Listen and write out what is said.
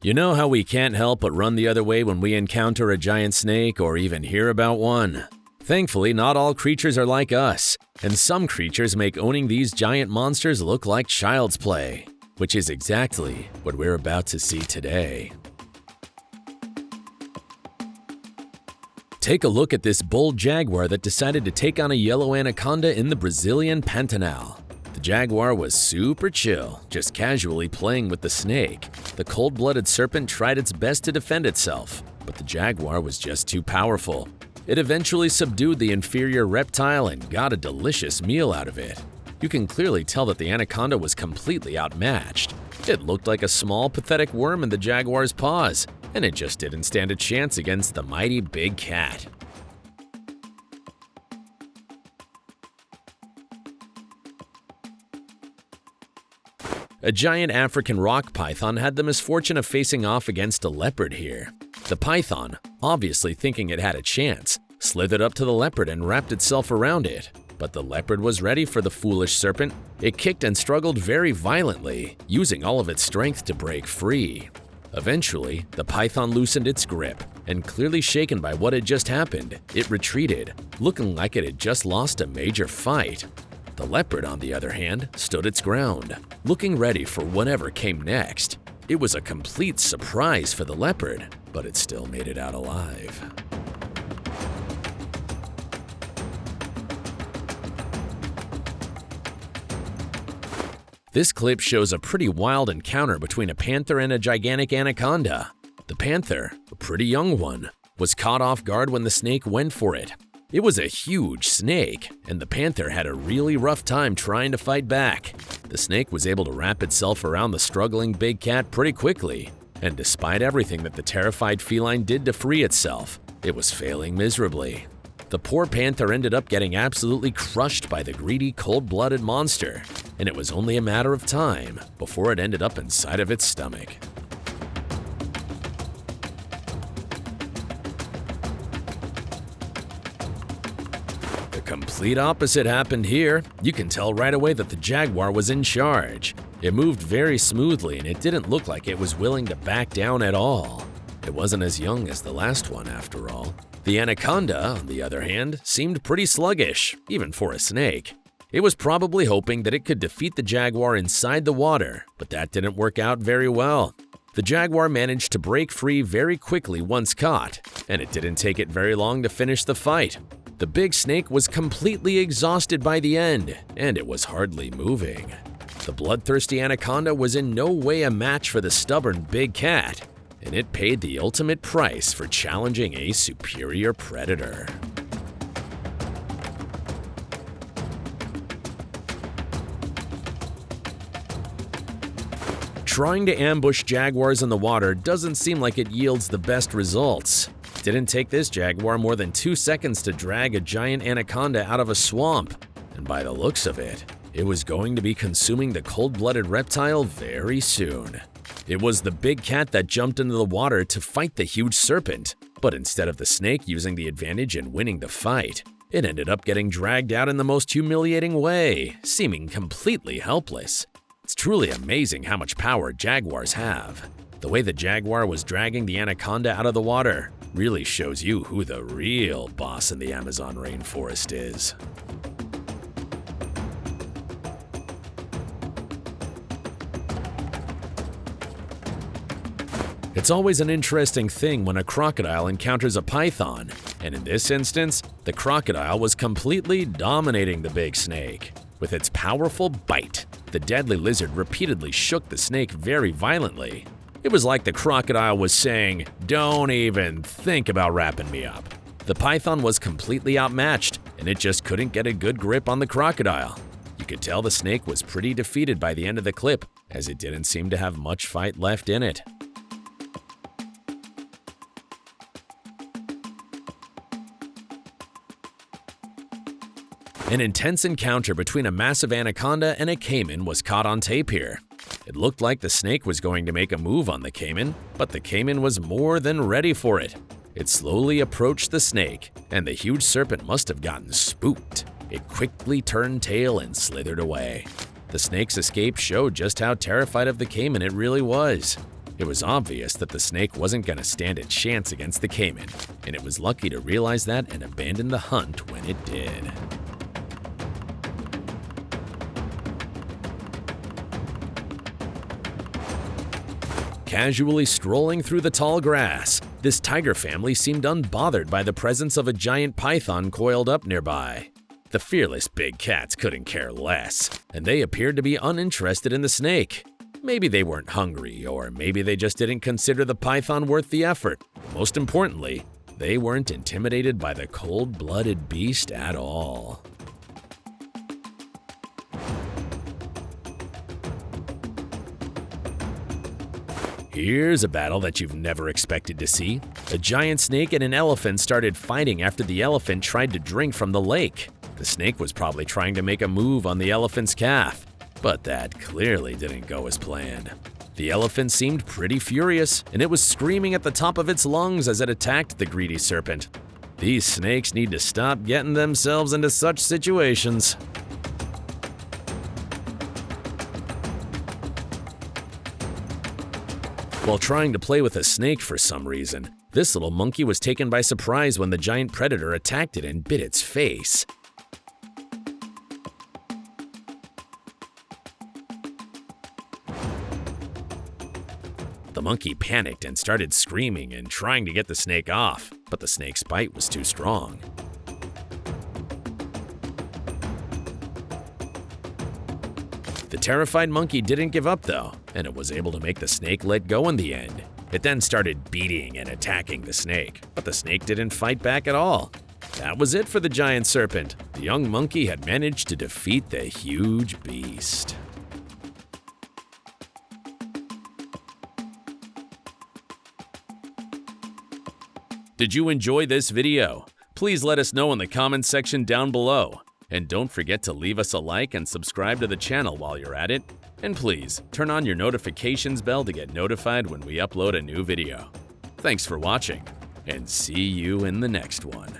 You know how we can't help but run the other way when we encounter a giant snake or even hear about one? Thankfully, not all creatures are like us, and some creatures make owning these giant monsters look like child's play, which is exactly what we're about to see today. Take a look at this bold jaguar that decided to take on a yellow anaconda in the Brazilian Pantanal. The jaguar was super chill, just casually playing with the snake. The cold-blooded serpent tried its best to defend itself, but the jaguar was just too powerful. It eventually subdued the inferior reptile and got a delicious meal out of it. You can clearly tell that the anaconda was completely outmatched. It looked like a small, pathetic worm in the jaguar's paws, and it just didn't stand a chance against the mighty big cat. A giant African rock python had the misfortune of facing off against a leopard here. The python, obviously thinking it had a chance, slithered up to the leopard and wrapped itself around it. But the leopard was ready for the foolish serpent. It kicked and struggled very violently, using all of its strength to break free. Eventually, the python loosened its grip, and clearly shaken by what had just happened, it retreated, looking like it had just lost a major fight. The leopard, on the other hand, stood its ground, looking ready for whatever came next. It was a complete surprise for the leopard, but it still made it out alive. This clip shows a pretty wild encounter between a panther and a gigantic anaconda. The panther, a pretty young one, was caught off guard when the snake went for it. It was a huge snake, and the panther had a really rough time trying to fight back. The snake was able to wrap itself around the struggling big cat pretty quickly, and despite everything that the terrified feline did to free itself, it was failing miserably. The poor panther ended up getting absolutely crushed by the greedy, cold-blooded monster, and it was only a matter of time before it ended up inside of its stomach. The complete opposite happened here. You can tell right away that the jaguar was in charge. It moved very smoothly, and it didn't look like it was willing to back down at all. It wasn't as young as the last one, after all. The anaconda, on the other hand, seemed pretty sluggish, even for a snake. It was probably hoping that it could defeat the jaguar inside the water, but that didn't work out very well. The jaguar managed to break free very quickly once caught, and it didn't take it very long to finish the fight. The big snake was completely exhausted by the end, and it was hardly moving. The bloodthirsty anaconda was in no way a match for the stubborn big cat, and it paid the ultimate price for challenging a superior predator. Trying to ambush jaguars in the water doesn't seem like it yields the best results. It didn't take this jaguar more than 2 seconds to drag a giant anaconda out of a swamp, and by the looks of it, it was going to be consuming the cold-blooded reptile very soon. It was the big cat that jumped into the water to fight the huge serpent, but instead of the snake using the advantage and winning the fight, it ended up getting dragged out in the most humiliating way, seeming completely helpless. It's truly amazing how much power jaguars have. The way the jaguar was dragging the anaconda out of the water really shows you who the real boss in the Amazon rainforest is. It's always an interesting thing when a crocodile encounters a python, and in this instance, the crocodile was completely dominating the big snake. With its powerful bite, the deadly lizard repeatedly shook the snake very violently. It was like the crocodile was saying, "Don't even think about wrapping me up." The python was completely outmatched, and it just couldn't get a good grip on the crocodile. You could tell the snake was pretty defeated by the end of the clip, as it didn't seem to have much fight left in it. An intense encounter between a massive anaconda and a cayman was caught on tape here. It looked like the snake was going to make a move on the cayman, but the cayman was more than ready for it. It slowly approached the snake, and the huge serpent must have gotten spooked. It quickly turned tail and slithered away. The snake's escape showed just how terrified of the cayman it really was. It was obvious that the snake wasn't going to stand a chance against the Cayman, and it was lucky to realize that and abandon the hunt when it did. Casually strolling through the tall grass, this tiger family seemed unbothered by the presence of a giant python coiled up nearby. The fearless big cats couldn't care less, and they appeared to be uninterested in the snake. Maybe they weren't hungry, or maybe they just didn't consider the python worth the effort. Most importantly, they weren't intimidated by the cold-blooded beast at all. Here's a battle that you've never expected to see. A giant snake and an elephant started fighting after the elephant tried to drink from the lake. The snake was probably trying to make a move on the elephant's calf, but that clearly didn't go as planned. The elephant seemed pretty furious, and it was screaming at the top of its lungs as it attacked the greedy serpent. These snakes need to stop getting themselves into such situations. While trying to play with a snake for some reason, this little monkey was taken by surprise when the giant predator attacked it and bit its face. The monkey panicked and started screaming and trying to get the snake off, but the snake's bite was too strong. The terrified monkey didn't give up though, and it was able to make the snake let go in the end. It then started beating and attacking the snake, but the snake didn't fight back at all. That was it for the giant serpent. The young monkey had managed to defeat the huge beast. Did you enjoy this video? Please let us know in the comments section down below. And don't forget to leave us a like and subscribe to the channel while you're at it. And please, turn on your notifications bell to get notified when we upload a new video. Thanks for watching, and see you in the next one.